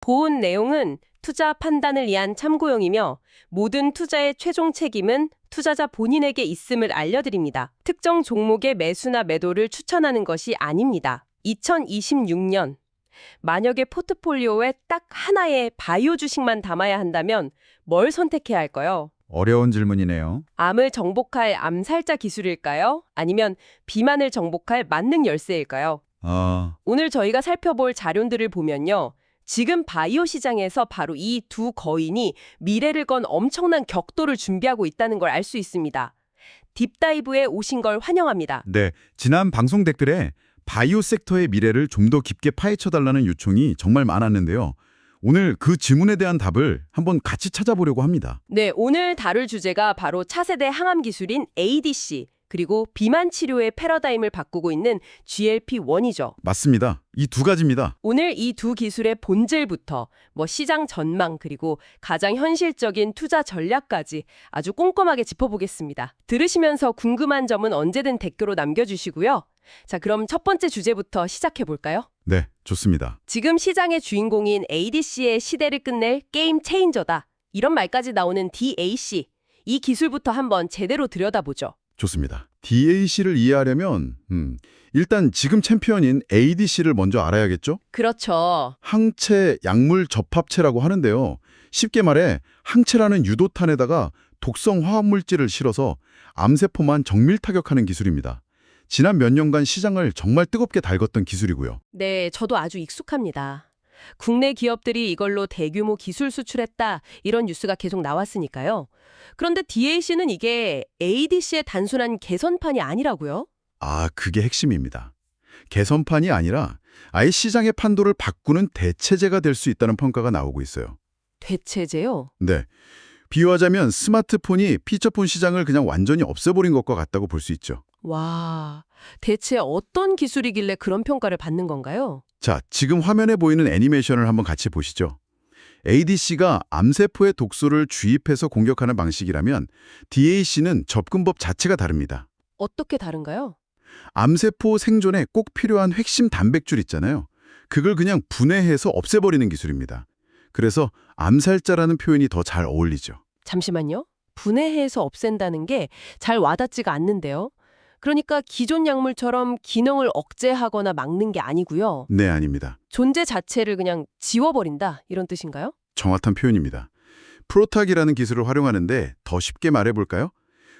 본 내용은 투자 판단을 위한 참고용이며 모든 투자의 최종 책임은 투자자 본인에게 있음을 알려드립니다. 특정 종목의 매수나 매도를 추천하는 것이 아닙니다. 2026년 만약에 포트폴리오에 딱 하나의 바이오 주식만 담아야 한다면 뭘 선택해야 할까요? 어려운 질문이네요. 암을 정복할 암살자 기술일까요? 아니면 비만을 정복할 만능 열쇠일까요? 오늘 저희가 살펴볼 자료들을 보면요. 지금 바이오 시장에서 바로 이 두 거인이 미래를 건 엄청난 격돌을 준비하고 있다는 걸 알 수 있습니다. 딥다이브에 오신 걸 환영합니다. 네, 지난 방송 댓글에 바이오 섹터의 미래를 좀 더 깊게 파헤쳐달라는 요청이 정말 많았는데요. 오늘 그 질문에 대한 답을 한번 같이 찾아보려고 합니다. 네, 오늘 다룰 주제가 바로 차세대 항암 기술인 ADC, 그리고 비만 치료의 패러다임을 바꾸고 있는 GLP-1이죠. 맞습니다. 이 두 가지입니다. 오늘 이 두 기술의 본질부터 시장 전망 그리고 가장 현실적인 투자 전략까지 아주 꼼꼼하게 짚어보겠습니다. 들으시면서 궁금한 점은 언제든 댓글로 남겨주시고요. 자, 그럼 첫 번째 주제부터 시작해볼까요? 네, 좋습니다. 지금 시장의 주인공인 ADC의 시대를 끝낼 게임 체인저다. 이런 말까지 나오는 DAC. 이 기술부터 한번 제대로 들여다보죠. 좋습니다. DAC를 이해하려면 일단 지금 챔피언인 ADC를 먼저 알아야겠죠? 그렇죠. 항체 약물 접합체라고 하는데요. 쉽게 말해 항체라는 유도탄에다가 독성 화학물질을 실어서 암세포만 정밀 타격하는 기술입니다. 지난 몇 년간 시장을 정말 뜨겁게 달궜던 기술이고요. 네, 저도 아주 익숙합니다. 국내 기업들이 이걸로 대규모 기술 수출했다, 이런 뉴스가 계속 나왔으니까요. 그런데 DAC는 이게 ADC의 단순한 개선판이 아니라고요? 그게 핵심입니다. 개선판이 아니라 아예 시장의 판도를 바꾸는 대체제가 될 수 있다는 평가가 나오고 있어요. 대체제요? 네. 비유하자면 스마트폰이 피처폰 시장을 그냥 완전히 없애버린 것과 같다고 볼 수 있죠. 와, 대체 어떤 기술이길래 그런 평가를 받는 건가요? 자, 지금 화면에 보이는 애니메이션을 한번 같이 보시죠. ADC가 암세포의 독소를 주입해서 공격하는 방식이라면 DAC는 접근법 자체가 다릅니다. 어떻게 다른가요? 암세포 생존에 꼭 필요한 핵심 단백질 있잖아요. 그걸 그냥 분해해서 없애버리는 기술입니다. 그래서 암살자라는 표현이 더 잘 어울리죠. 잠시만요. 분해해서 없앤다는 게 잘 와닿지가 않는데요. 그러니까 기존 약물처럼 기능을 억제하거나 막는 게 아니고요. 네, 아닙니다. 존재 자체를 그냥 지워버린다, 이런 뜻인가요? 정확한 표현입니다. 프로탁이라는 기술을 활용하는데 더 쉽게 말해볼까요?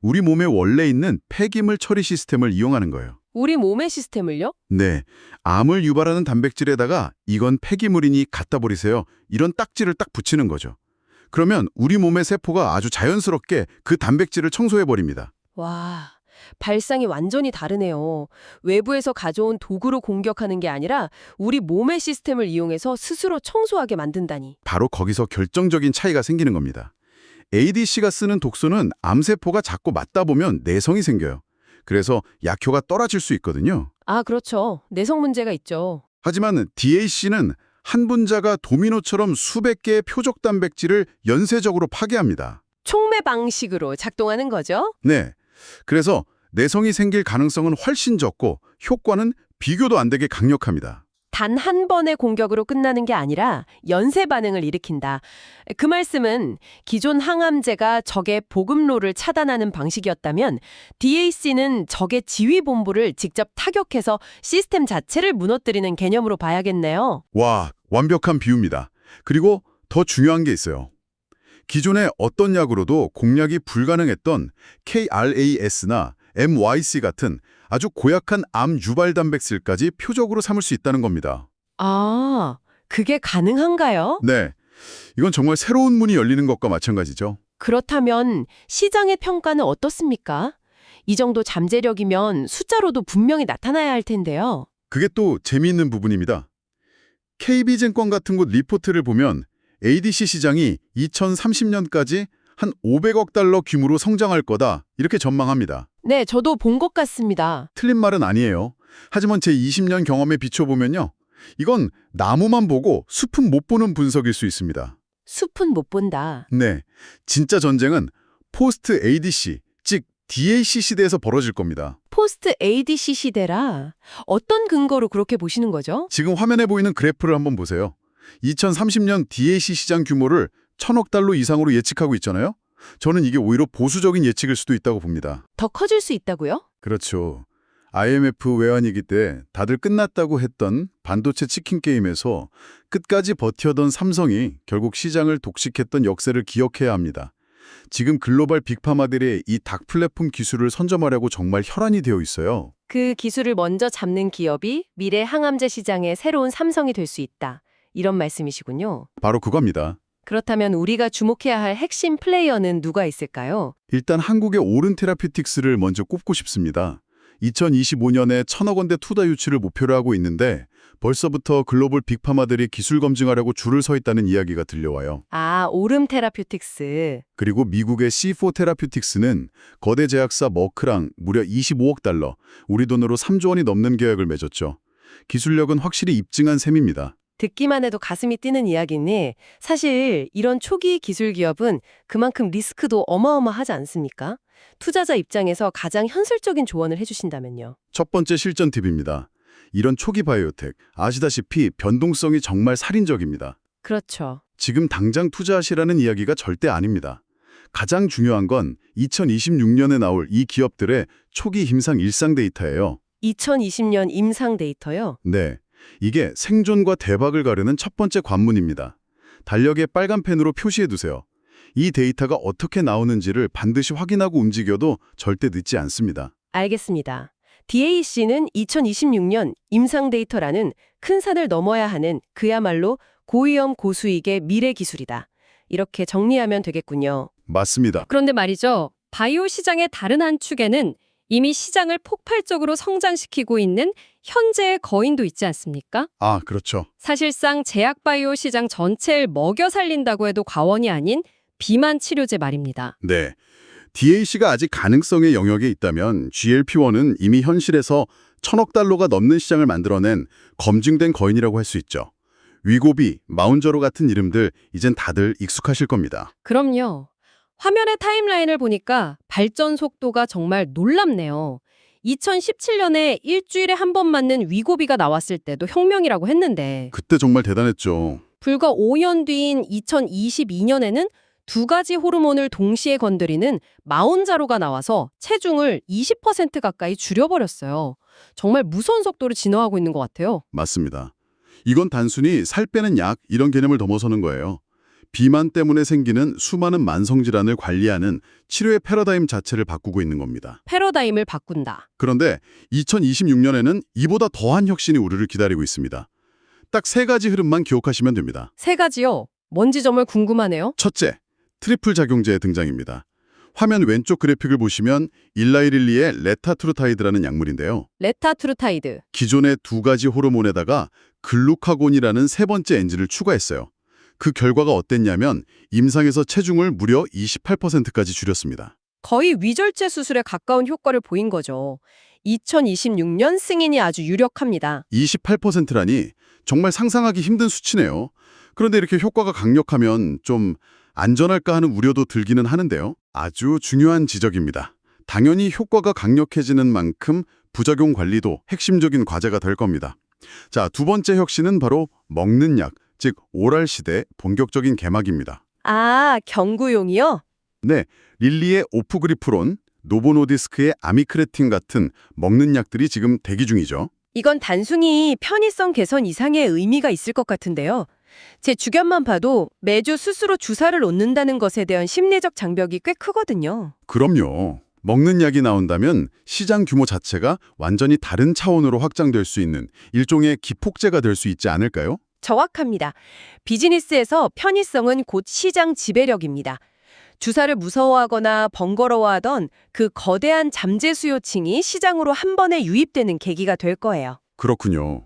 우리 몸에 원래 있는 폐기물 처리 시스템을 이용하는 거예요. 우리 몸의 시스템을요? 네, 암을 유발하는 단백질에다가 이건 폐기물이니 갖다 버리세요. 이런 딱지를 딱 붙이는 거죠. 그러면 우리 몸의 세포가 아주 자연스럽게 그 단백질을 청소해버립니다. 와, 발상이 완전히 다르네요. 외부에서 가져온 도구로 공격하는 게 아니라 우리 몸의 시스템을 이용해서 스스로 청소하게 만든다니. 바로 거기서 결정적인 차이가 생기는 겁니다. ADC가 쓰는 독소는 암세포가 자꾸 맞다 보면 내성이 생겨요. 그래서 약효가 떨어질 수 있거든요. 그렇죠. 내성 문제가 있죠. 하지만 DAC는 한 분자가 도미노처럼 수백 개의 표적 단백질을 연쇄적으로 파괴합니다. 촉매 방식으로 작동하는 거죠? 네. 그래서 내성이 생길 가능성은 훨씬 적고 효과는 비교도 안 되게 강력합니다. 단 한 번의 공격으로 끝나는 게 아니라 연쇄 반응을 일으킨다. 그 말씀은 기존 항암제가 적의 보급로를 차단하는 방식이었다면 DAC는 적의 지휘본부를 직접 타격해서 시스템 자체를 무너뜨리는 개념으로 봐야겠네요. 와, 완벽한 비유입니다. 그리고 더 중요한 게 있어요. 기존의 어떤 약으로도 공략이 불가능했던 KRAS나 MYC 같은 아주 고약한 암 유발 단백질까지 표적으로 삼을 수 있다는 겁니다. 그게 가능한가요? 네, 이건 정말 새로운 문이 열리는 것과 마찬가지죠. 그렇다면 시장의 평가는 어떻습니까? 이 정도 잠재력이면 숫자로도 분명히 나타나야 할 텐데요. 그게 또 재미있는 부분입니다. KB증권 같은 곳 리포트를 보면 ADC 시장이 2030년까지 한 500억 달러 규모로 성장할 거다 이렇게 전망합니다. 네, 저도 본 것 같습니다. 틀린 말은 아니에요. 하지만 제 20년 경험에 비춰보면요. 이건 나무만 보고 숲은 못 보는 분석일 수 있습니다. 숲은 못 본다. 네, 진짜 전쟁은 포스트 ADC, 즉 DAC 시대에서 벌어질 겁니다. 포스트 ADC 시대라 어떤 근거로 그렇게 보시는 거죠? 지금 화면에 보이는 그래프를 한번 보세요. 2030년 DAC 시장 규모를 1,000억 달러 이상으로 예측하고 있잖아요. 저는 이게 오히려 보수적인 예측일 수도 있다고 봅니다. 더 커질 수 있다고요? 그렇죠. IMF 외환위기 때 다들 끝났다고 했던 반도체 치킨 게임에서 끝까지 버텨던 삼성이 결국 시장을 독식했던 역사를 기억해야 합니다. 지금 글로벌 빅파마들이 이 닭 플랫폼 기술을 선점하려고 정말 혈안이 되어 있어요. 그 기술을 먼저 잡는 기업이 미래 항암제 시장의 새로운 삼성이 될 수 있다. 이런 말씀이시군요. 바로 그겁니다. 그렇다면 우리가 주목해야 할 핵심 플레이어는 누가 있을까요? 일단 한국의 오른 테라퓨틱스를 먼저 꼽고 싶습니다. 2025년에 1,000억 원대 투자 유치를 목표로 하고 있는데 벌써부터 글로벌 빅파마들이 기술 검증하려고 줄을 서 있다는 이야기가 들려와요. 아, 오름 테라퓨틱스. 그리고 미국의 C4 테라퓨틱스는 거대 제약사 머크랑 무려 25억 달러, 우리 돈으로 3조 원이 넘는 계약을 맺었죠. 기술력은 확실히 입증한 셈입니다. 듣기만 해도 가슴이 뛰는 이야기니 사실 이런 초기 기술 기업은 그만큼 리스크도 어마어마하지 않습니까? 투자자 입장에서 가장 현실적인 조언을 해주신다면요. 첫 번째 실전 팁입니다. 이런 초기 바이오텍, 아시다시피 변동성이 정말 살인적입니다. 그렇죠. 지금 당장 투자하시라는 이야기가 절대 아닙니다. 가장 중요한 건 2026년에 나올 이 기업들의 초기 임상 일상 데이터예요. 2020년 임상 데이터요? 네, 이게 생존과 대박을 가르는 첫 번째 관문입니다. 달력에 빨간 펜으로 표시해두세요. 이 데이터가 어떻게 나오는지를 반드시 확인하고 움직여도 절대 늦지 않습니다. 알겠습니다. DAC는 2026년 임상 데이터라는 큰 산을 넘어야 하는 그야말로 고위험 고수익의 미래 기술이다. 이렇게 정리하면 되겠군요. 맞습니다. 그런데 말이죠. 바이오 시장의 다른 한 축에는 이미 시장을 폭발적으로 성장시키고 있는 현재의 거인도 있지 않습니까? 아, 그렇죠. 사실상 제약 바이오 시장 전체를 먹여 살린다고 해도 과언이 아닌 비만 치료제 말입니다. 네. DAC가 아직 가능성의 영역에 있다면 GLP-1은 이미 현실에서 1,000억 달러가 넘는 시장을 만들어낸 검증된 거인이라고 할 수 있죠. 위고비, 마운저로 같은 이름들 이젠 다들 익숙하실 겁니다. 그럼요. 화면의 타임라인을 보니까 발전 속도가 정말 놀랍네요. 2017년에 일주일에 한 번 맞는 위고비가 나왔을 때도 혁명이라고 했는데 그때 정말 대단했죠. 불과 5년 뒤인 2022년에는 두 가지 호르몬을 동시에 건드리는 마운자로가 나와서 체중을 20% 가까이 줄여버렸어요. 정말 무서운 속도로 진화하고 있는 것 같아요. 맞습니다. 이건 단순히 살 빼는 약 이런 개념을 넘어서는 거예요. 비만 때문에 생기는 수많은 만성질환을 관리하는 치료의 패러다임 자체를 바꾸고 있는 겁니다. 패러다임을 바꾼다. 그런데 2026년에는 이보다 더한 혁신이 우리를 기다리고 있습니다. 딱 3가지 흐름만 기억하시면 됩니다. 3가지요? 뭔지 정말 궁금하네요. 첫째, 트리플 작용제의 등장입니다. 화면 왼쪽 그래픽을 보시면 일라이릴리의 레타트루타이드라는 약물인데요. 레타트루타이드. 기존의 2가지 호르몬에다가 글루카곤이라는 3번째 엔진을 추가했어요. 그 결과가 어땠냐면 임상에서 체중을 무려 28%까지 줄였습니다. 거의 위절제 수술에 가까운 효과를 보인 거죠. 2026년 승인이 아주 유력합니다. 28%라니 정말 상상하기 힘든 수치네요. 그런데 이렇게 효과가 강력하면 좀 안전할까 하는 우려도 들기는 하는데요. 아주 중요한 지적입니다. 당연히 효과가 강력해지는 만큼 부작용 관리도 핵심적인 과제가 될 겁니다. 자, 2번째 혁신은 바로 먹는 약, 즉 오랄 시대 본격적인 개막입니다. 아, 경구용이요? 네, 릴리의 오프그리프론, 노보노디스크의 아미크레틴 같은 먹는 약들이 지금 대기 중이죠. 이건 단순히 편의성 개선 이상의 의미가 있을 것 같은데요. 제 주변만 봐도 매주 스스로 주사를 놓는다는 것에 대한 심리적 장벽이 꽤 크거든요. 그럼요. 먹는 약이 나온다면 시장 규모 자체가 완전히 다른 차원으로 확장될 수 있는 일종의 기폭제가 될 수 있지 않을까요? 정확합니다. 비즈니스에서 편의성은 곧 시장 지배력입니다. 주사를 무서워하거나 번거로워하던 그 거대한 잠재 수요층이 시장으로 한 번에 유입되는 계기가 될 거예요. 그렇군요.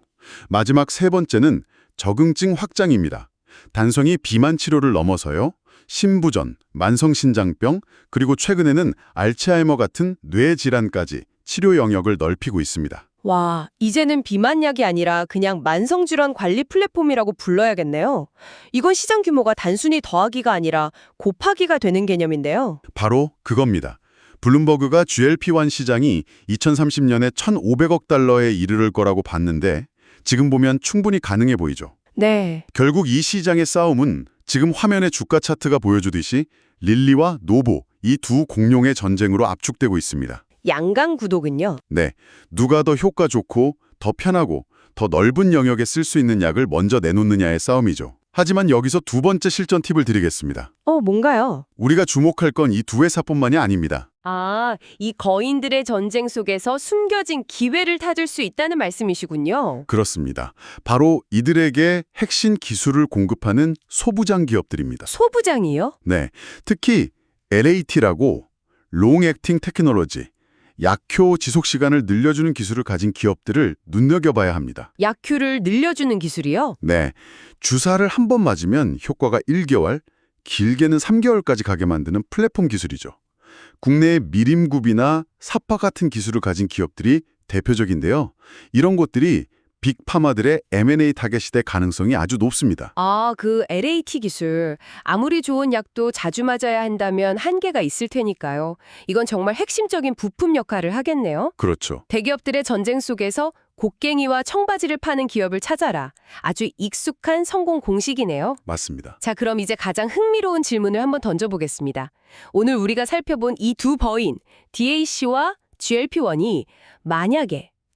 마지막 3번째는 적응증 확장입니다. 단순히 비만 치료를 넘어서요. 심부전, 만성신장병, 그리고 최근에는 알츠하이머 같은 뇌질환까지 치료 영역을 넓히고 있습니다. 와, 이제는 비만약이 아니라 그냥 만성질환 관리 플랫폼이라고 불러야겠네요. 이건 시장 규모가 단순히 더하기가 아니라 곱하기가 되는 개념인데요. 바로 그겁니다. 블룸버그가 GLP-1 시장이 2030년에 1,500억 달러에 이르를 거라고 봤는데 지금 보면 충분히 가능해 보이죠. 네. 결국 이 시장의 싸움은 지금 화면의 주가 차트가 보여주듯이 릴리와 노보, 이 두 공룡의 전쟁으로 압축되고 있습니다. 양강 구독은요? 네, 누가 더 효과 좋고 더 편하고 더 넓은 영역에 쓸 수 있는 약을 먼저 내놓느냐의 싸움이죠. 하지만 여기서 두 번째 실전 팁을 드리겠습니다. 뭔가요? 우리가 주목할 건 이 두 회사뿐만이 아닙니다. 이 거인들의 전쟁 속에서 숨겨진 기회를 찾을 수 있다는 말씀이시군요. 그렇습니다. 바로 이들에게 핵심 기술을 공급하는 소부장 기업들입니다. 소부장이요? 네, 특히 LAT라고 롱 액팅 테크놀로지, 약효 지속 시간을 늘려주는 기술을 가진 기업들을 눈여겨봐야 합니다. 약효를 늘려주는 기술이요? 네, 주사를 한 번 맞으면 효과가 1개월, 길게는 3개월까지 가게 만드는 플랫폼 기술이죠. 국내의 미림굽이나 사파 같은 기술을 가진 기업들이 대표적인데요. 이런 곳들이 빅파마들의 M&A 타겟이 될 가능성이 아주 높습니다. 그 LAT 기술. 아무리 좋은 약도 자주 맞아야 한다면 한계가 있을 테니까요. 이건 정말 핵심적인 부품 역할을 하겠네요. 그렇죠. 대기업들의 전쟁 속에서 곡괭이와 청바지를 파는 기업을 찾아라. 아주 익숙한 성공 공식이네요. 맞습니다. 자, 그럼 이제 가장 흥미로운 질문을 한번 던져보겠습니다. 오늘 우리가 살펴본 이 두 버인, DAC와 GLP-1이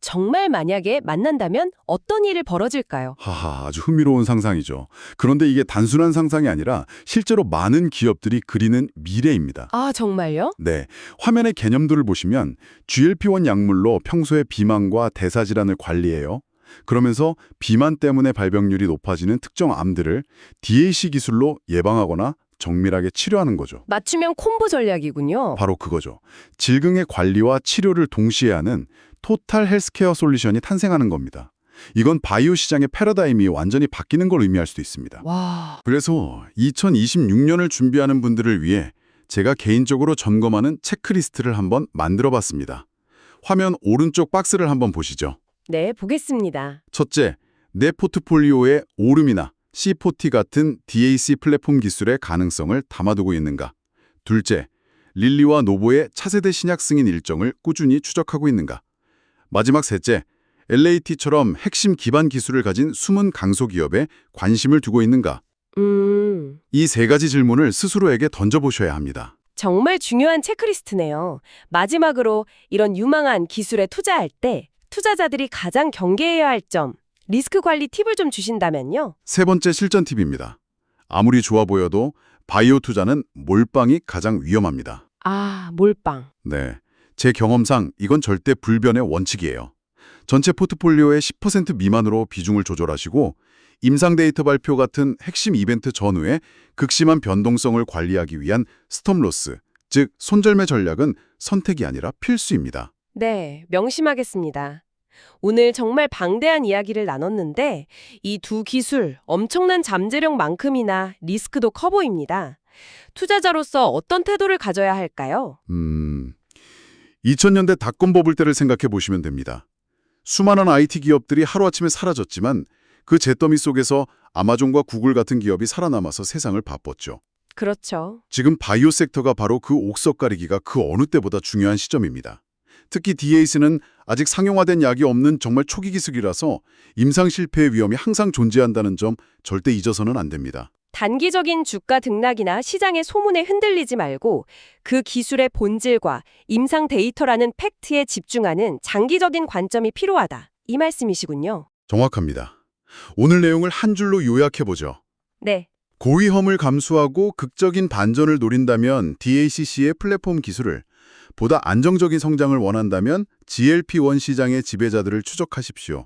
정말 만약에 만난다면 어떤 일이 벌어질까요? 하하, 아주 흥미로운 상상이죠. 그런데 이게 단순한 상상이 아니라 실제로 많은 기업들이 그리는 미래입니다. 정말요? 네, 화면의 개념들을 보시면 GLP-1 약물로 평소에 비만과 대사질환을 관리해요. 그러면서 비만 때문에 발병률이 높아지는 특정 암들을 DAC 기술로 예방하거나 정밀하게 치료하는 거죠. 맞춤형 콤보 전략이군요. 바로 그거죠. 질병의 관리와 치료를 동시에 하는 토탈 헬스케어 솔루션이 탄생하는 겁니다. 이건 바이오 시장의 패러다임이 완전히 바뀌는 걸 의미할 수도 있습니다. 와, 그래서 2026년을 준비하는 분들을 위해 제가 개인적으로 점검하는 체크리스트를 한번 만들어봤습니다. 화면 오른쪽 박스를 한번 보시죠. 네, 보겠습니다. 첫째, 내 포트폴리오에 오름이나 C40 같은 DAC 플랫폼 기술의 가능성을 담아두고 있는가. 둘째, 릴리와 노보의 차세대 신약 승인 일정을 꾸준히 추적하고 있는가. 마지막 셋째, LAT처럼 핵심 기반 기술을 가진 숨은 강소기업에 관심을 두고 있는가. 이 세 가지 질문을 스스로에게 던져보셔야 합니다. 정말 중요한 체크리스트네요. 마지막으로 이런 유망한 기술에 투자할 때 투자자들이 가장 경계해야 할 점, 리스크 관리 팁을 좀 주신다면요. 세 번째 실전 팁입니다. 아무리 좋아 보여도 바이오 투자는 몰빵이 가장 위험합니다. 몰빵. 네, 제 경험상 이건 절대 불변의 원칙이에요. 전체 포트폴리오의 10% 미만으로 비중을 조절하시고 임상 데이터 발표 같은 핵심 이벤트 전후에 극심한 변동성을 관리하기 위한 스톱로스, 즉 손절매 전략은 선택이 아니라 필수입니다. 네, 명심하겠습니다. 오늘 정말 방대한 이야기를 나눴는데 이 두 기술 엄청난 잠재력만큼이나 리스크도 커 보입니다. 투자자로서 어떤 태도를 가져야 할까요? 2000년대 닷컴 버블 때를 생각해 보시면 됩니다. 수많은 IT 기업들이 하루아침에 사라졌지만 그 잿더미 속에서 아마존과 구글 같은 기업이 살아남아서 세상을 바꿨죠. 그렇죠. 지금 바이오 섹터가 바로 그 옥석 가리기가 그 어느 때보다 중요한 시점입니다. 특히 DAC는 아직 상용화된 약이 없는 정말 초기 기술이라서 임상 실패의 위험이 항상 존재한다는 점 절대 잊어서는 안 됩니다. 단기적인 주가 등락이나 시장의 소문에 흔들리지 말고 그 기술의 본질과 임상 데이터라는 팩트에 집중하는 장기적인 관점이 필요하다. 이 말씀이시군요. 정확합니다. 오늘 내용을 한 줄로 요약해보죠. 네. 고위험을 감수하고 극적인 반전을 노린다면 DACC의 플랫폼 기술을, 보다 안정적인 성장을 원한다면 GLP-1 시장의 지배자들을 추적하십시오.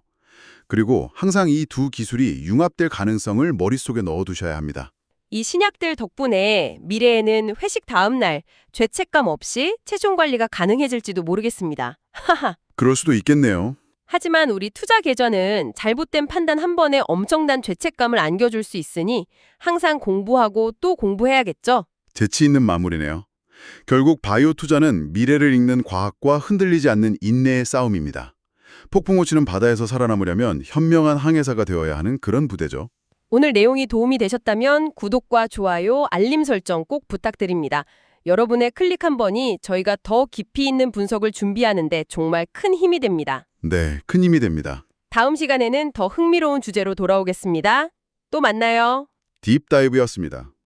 그리고 항상 이 두 기술이 융합될 가능성을 머릿속에 넣어두셔야 합니다. 이 신약들 덕분에 미래에는 회식 다음 날 죄책감 없이 체중 관리가 가능해질지도 모르겠습니다. 하하. 그럴 수도 있겠네요. 하지만 우리 투자 계좌는 잘못된 판단 한 번에 엄청난 죄책감을 안겨줄 수 있으니 항상 공부하고 또 공부해야겠죠? 재치 있는 마무리네요. 결국 바이오 투자는 미래를 읽는 과학과 흔들리지 않는 인내의 싸움입니다. 폭풍우 치는 바다에서 살아남으려면 현명한 항해사가 되어야 하는 그런 부대죠. 오늘 내용이 도움이 되셨다면 구독과 좋아요, 알림 설정 꼭 부탁드립니다. 여러분의 클릭 한 번이 저희가 더 깊이 있는 분석을 준비하는데 정말 큰 힘이 됩니다. 네, 큰 힘이 됩니다. 다음 시간에는 더 흥미로운 주제로 돌아오겠습니다. 또 만나요. 딥다이브였습니다.